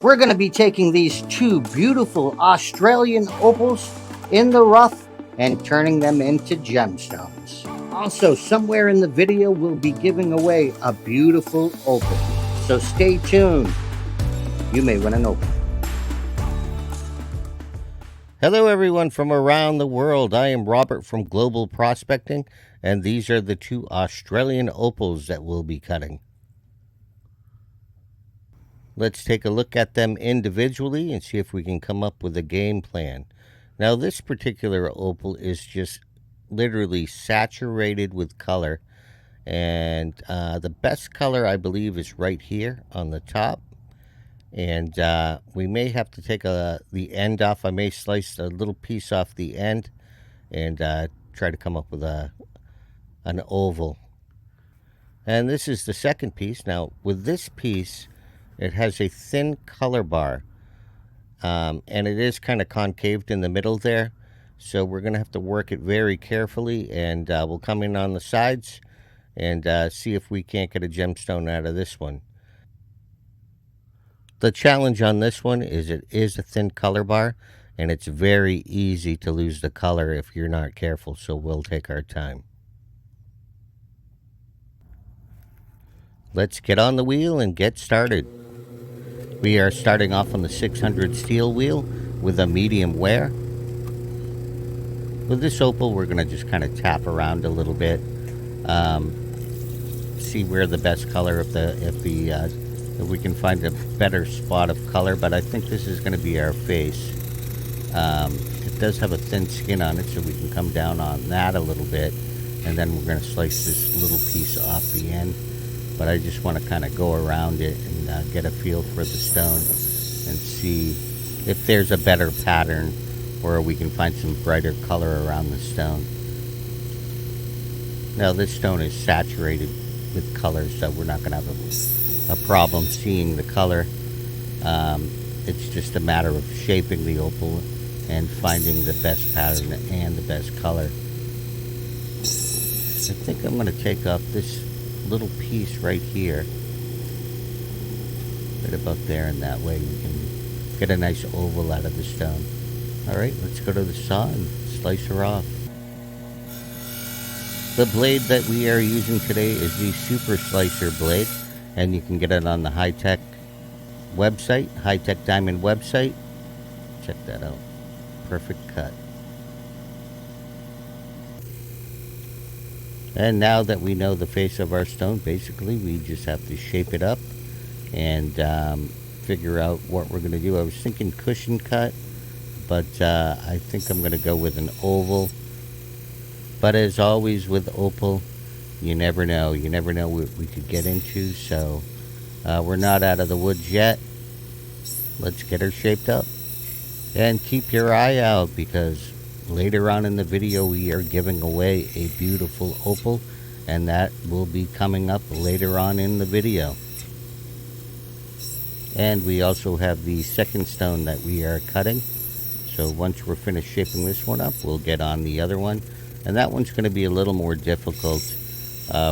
We're going to be taking these two beautiful Australian opals in the rough and turning them into gemstones. Also, somewhere in the video, we'll be giving away a beautiful opal. So stay tuned. You may win an opal. Hello, everyone from around the world. I am Robert from Global Prospecting, and these are the two Australian opals that we'll be cutting. Let's take a look at them individually and see if we can come up with a game plan. Now, this particular opal is just literally saturated with color, and the best color, I believe, is right here on the top. And we may have to take the end off. I may slice a little piece off the end and try to come up with an oval. And this is the second piece. Now, with this piece, it has a thin color bar, and it is kind of concaved in the middle there. So we're going to have to work it very carefully, and we'll come in on the sides and see if we can't get a gemstone out of this one. The challenge on this one is it is a thin color bar, and it's very easy to lose the color if you're not careful, so we'll take our time. Let's get on the wheel and get started. We are starting off on the 600 steel wheel with a medium wear. With this opal, we're going to just kind of tap around a little bit, see where the best color, if we can find a better spot of color. But I think this is going to be our face. It does have a thin skin on it, so we can come down on that a little bit, and then we're going to slice this little piece off the end. But I just want to kind of go around it and get a feel for the stone and see if there's a better pattern or we can find some brighter color around the stone. Now, this stone is saturated with color, so we're not going to have a problem seeing the color. It's just a matter of shaping the opal and finding the best pattern and the best color. I think I'm going to take off this little piece right here, right about there, and that way we can get a nice oval out of the stone. Alright, let's go to the saw and slice her off. The blade that we are using today is the Super Slicer blade, and you can get it on the High-Tech website, High-Tech Diamond website. Check that out. Perfect cut. And now that we know the face of our stone, basically we just have to shape it up and figure out what we're going to do. I was thinking cushion cut, but I think I'm going to go with an oval. But as always with opal, you never know. You never know what we could get into. So we're not out of the woods yet. Let's get her shaped up. And keep your eye out, because later on in the video we are giving away a beautiful opal, and that will be coming up later on in the video. And we also have the second stone that we are cutting. So once we're finished shaping this one up, we'll get on the other one. And that one's going to be a little more difficult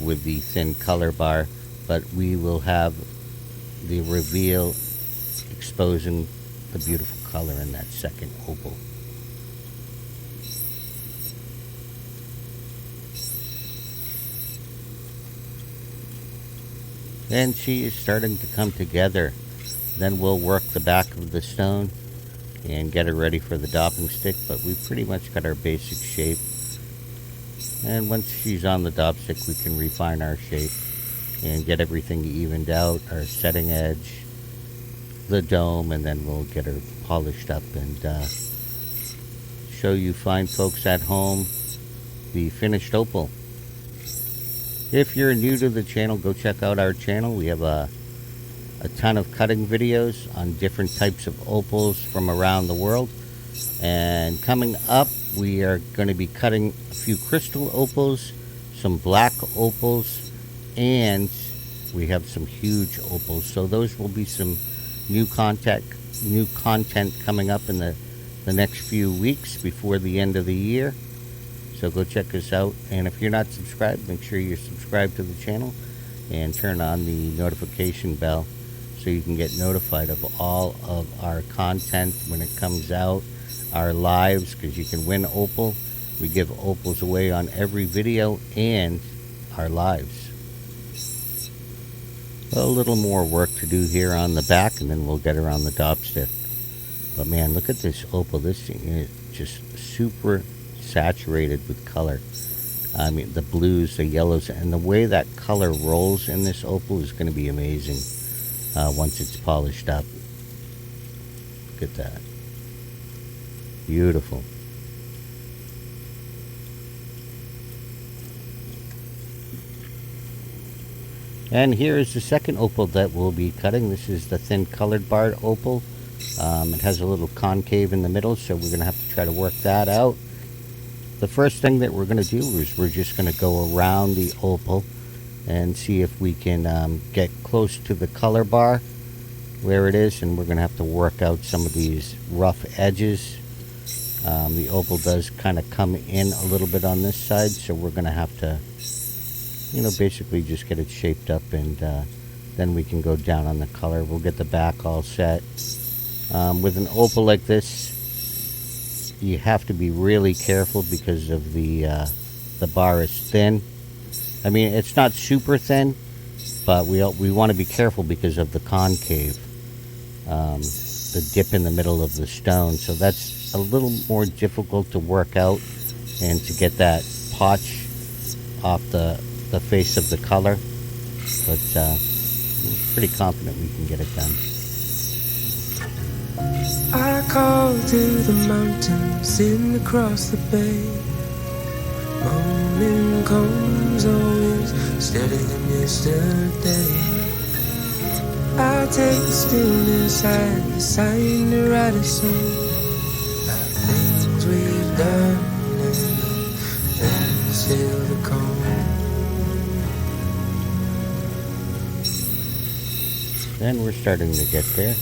with the thin color bar, but we will have the reveal exposing the beautiful color in that second opal. And she is starting to come together. Then we'll work the back of the stone and get her ready for the dopping stick, but we've pretty much got our basic shape. And once she's on the dop stick, we can refine our shape and get everything evened out, our setting edge, the dome, and then we'll get her polished up and show you fine folks at home the finished opal. If you're new to the channel, go check out our channel. We have a ton of cutting videos on different types of opals from around the world. And coming up, we are going to be cutting a few crystal opals, some black opals, and we have some huge opals. So those will be some new content coming up in the next few weeks before the end of the year. So go check us out. And if you're not subscribed, make sure you're subscribed to the channel and turn on the notification bell so you can get notified of all of our content when it comes out, our lives, because you can win opal. We give opals away on every video and our lives. A little more work to do here on the back, and then we'll get her on the dopstick. But man, look at this opal. This thing is just super saturated with color. I mean, the blues, the yellows, and the way that color rolls in this opal is going to be amazing once it's polished up. Look at that. Beautiful. And here is the second opal that we'll be cutting. This is the thin colored barred opal. It has a little concave in the middle, so we're going to have to try to work that out. The first thing that we're going to do is we're just going to go around the opal and see if we can get close to the color bar where it is, and we're going to have to work out some of these rough edges. The opal does kind of come in a little bit on this side, so we're going to have to, basically just get it shaped up, and then we can go down on the color. We'll get the back all set. With an opal like this, you have to be really careful because of the bar is thin. I mean, it's not super thin, but we want to be careful because of the concave, the dip in the middle of the stone. So that's a little more difficult to work out and to get that potch off the face of the color. But I'm pretty confident we can get it done. I call to the mountains sitting across the bay. Morning comes always steadier than yesterday. I'll take the stillness and the sign to write a song about things we've done and things still to come. And we're starting to get there.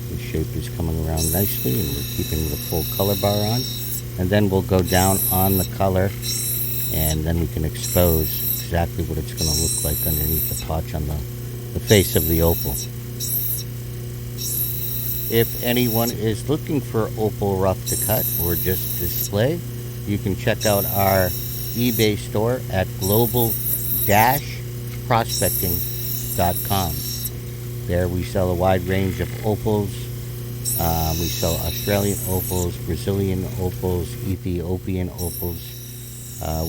The shape is coming around nicely, and we're keeping the full color bar on. And then we'll go down on the color, and then we can expose exactly what it's going to look like underneath the potch on the face of the opal. If anyone is looking for opal rough to cut or just display, you can check out our eBay store at global-prospecting.com. There we sell a wide range of opals. We sell Australian opals, Brazilian opals, Ethiopian opals.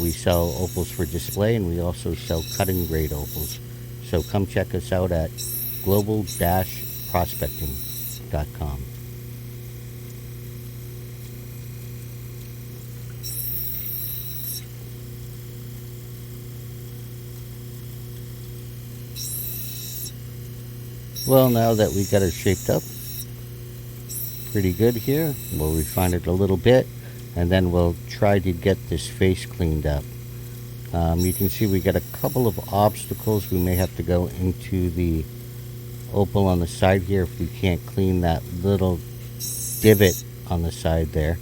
We sell opals for display, and we also sell cutting grade opals. So come check us out at global-prospecting.com. Well, now that we got her shaped up pretty good here, we'll refine it a little bit, and then we'll try to get this face cleaned up. You can see we got a couple of obstacles. We may have to go into the opal on the side here if we can't clean that little divot on the side there.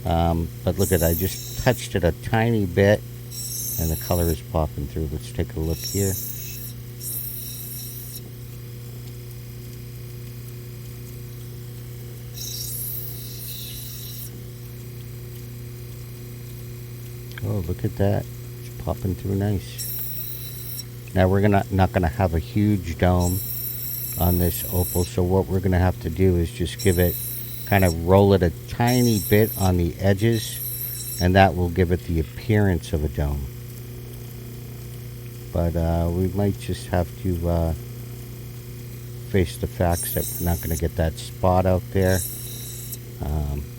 But look at, I just touched it a tiny bit, and the color is popping through. Let's take a look here. Oh, look at that. It's popping through nice. Now we're not gonna have a huge dome on this opal, so what we're gonna have to do is just give it, kind of roll it a tiny bit on the edges, and that will give it the appearance of a dome. But we might just have to face the facts that we're not gonna get that spot out there.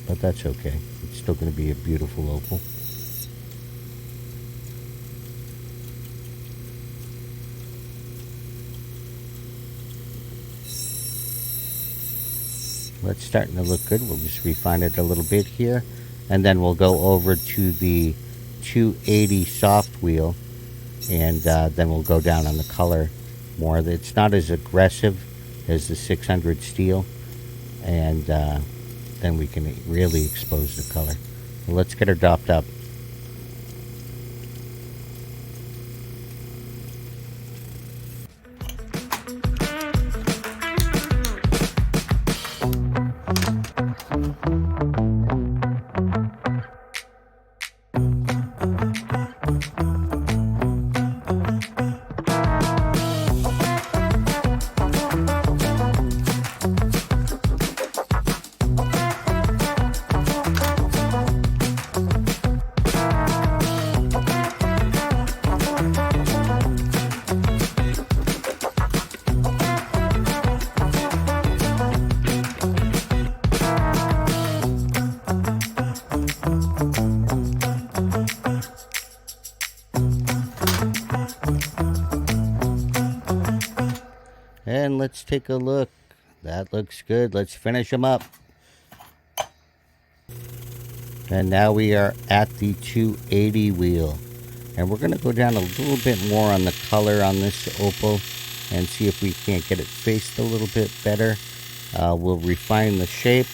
But that's okay. It's still gonna be a beautiful opal. It's starting to look good. We'll just refine it a little bit here, and then we'll go over to the 280 soft wheel, and then we'll go down on the color more. It's not as aggressive as the 600 steel, and then we can really expose the color. So let's get her dopped up. And let's take a look. That looks good. Let's finish them up. And now we are at the 280 wheel. And we're going to go down a little bit more on the color on this opal and see if we can't get it faced a little bit better. We'll refine the shape.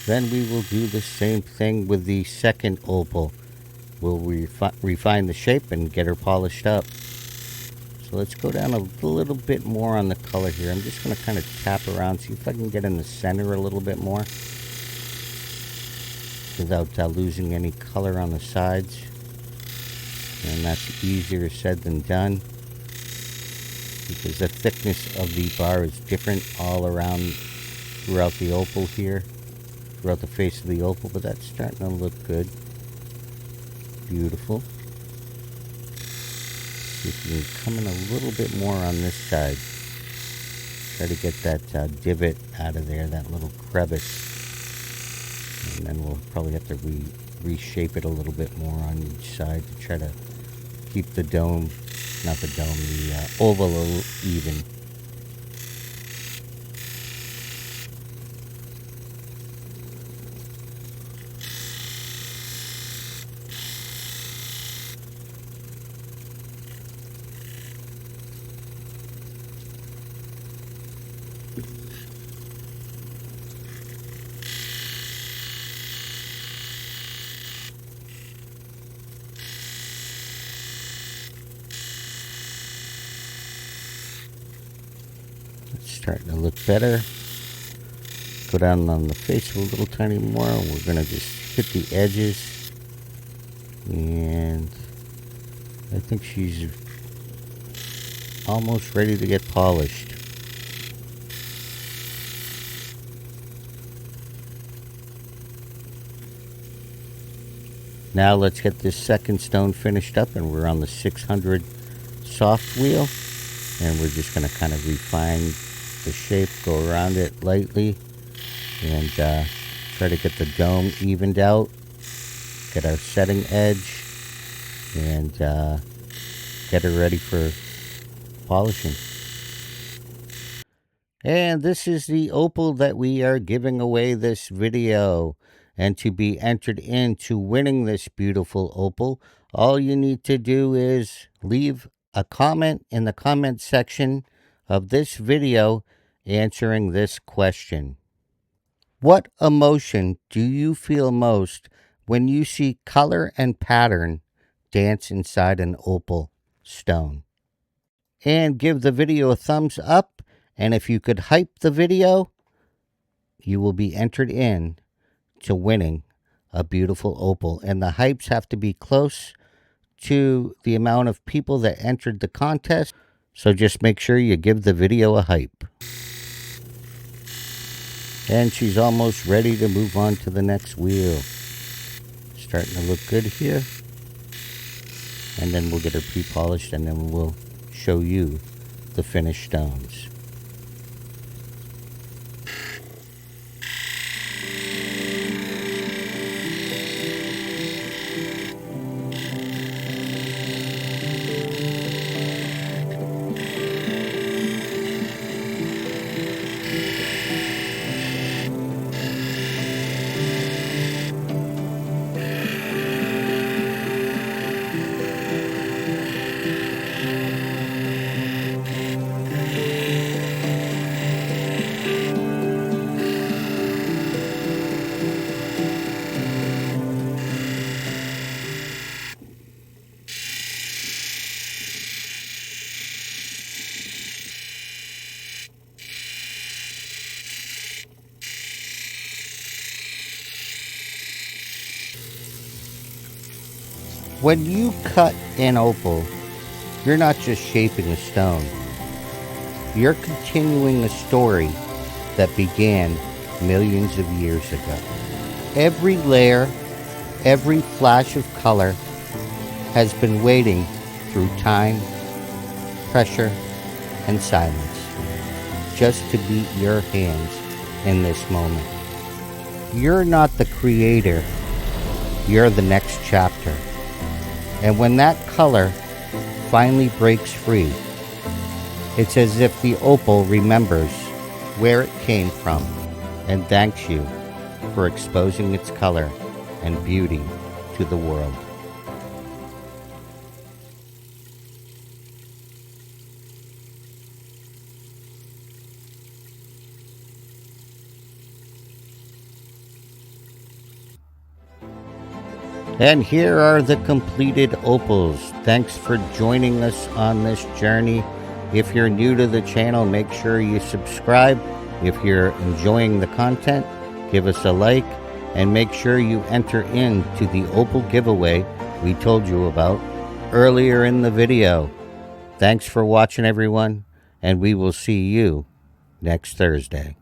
Then we will do the same thing with the second opal. We'll refine the shape and get her polished up. So let's go down a little bit more on the color here. I'm just going to kind of tap around, see if I can get in the center a little bit more without losing any color on the sides. And that's easier said than done, because the thickness of the bar is different all around throughout the opal here, throughout the face of the opal, but that's starting to look good. Beautiful. See if we can come in a little bit more on this side. Try to get that divot out of there, that little crevice. And then we'll probably have to reshape it a little bit more on each side to try to keep the dome, not the dome, the oval a little even. Starting to look better. Go down on the face a little tiny more. We're going to just hit the edges. And I think she's almost ready to get polished. Now let's get this second stone finished up, and we're on the 600 soft wheel. And we're just going to kind of refine the shape, go around it lightly, and try to get the dome evened out, get our setting edge, and get her ready for polishing. And this is the opal that we are giving away this video. And to be entered into winning this beautiful opal, all you need to do is leave a comment in the comment section of this video answering this question. What emotion do you feel most when you see color and pattern dance inside an opal stone? And give the video a thumbs up, and if you could hype the video, you will be entered in to winning a beautiful opal. And the hypes have to be close to the amount of people that entered the contest. So just make sure you give the video a hype. And she's almost ready to move on to the next wheel. Starting to look good here. And then we'll get her pre-polished, and then we'll show you the finished stones. When you cut an opal, you're not just shaping a stone. You're continuing a story that began millions of years ago. Every layer, every flash of color has been waiting through time, pressure, and silence, just to beat your hands in this moment. You're not the creator, you're the next chapter. And when that color finally breaks free, It's as if the opal remembers where it came from and thanks you for exposing its color and beauty to the world. And here are the completed opals. Thanks for joining us on this journey. If you're new to the channel, make sure you subscribe. If you're enjoying the content, give us a like, and make sure you enter into the Opal giveaway we told you about earlier in the video. Thanks for watching, everyone, and we will see you next Thursday.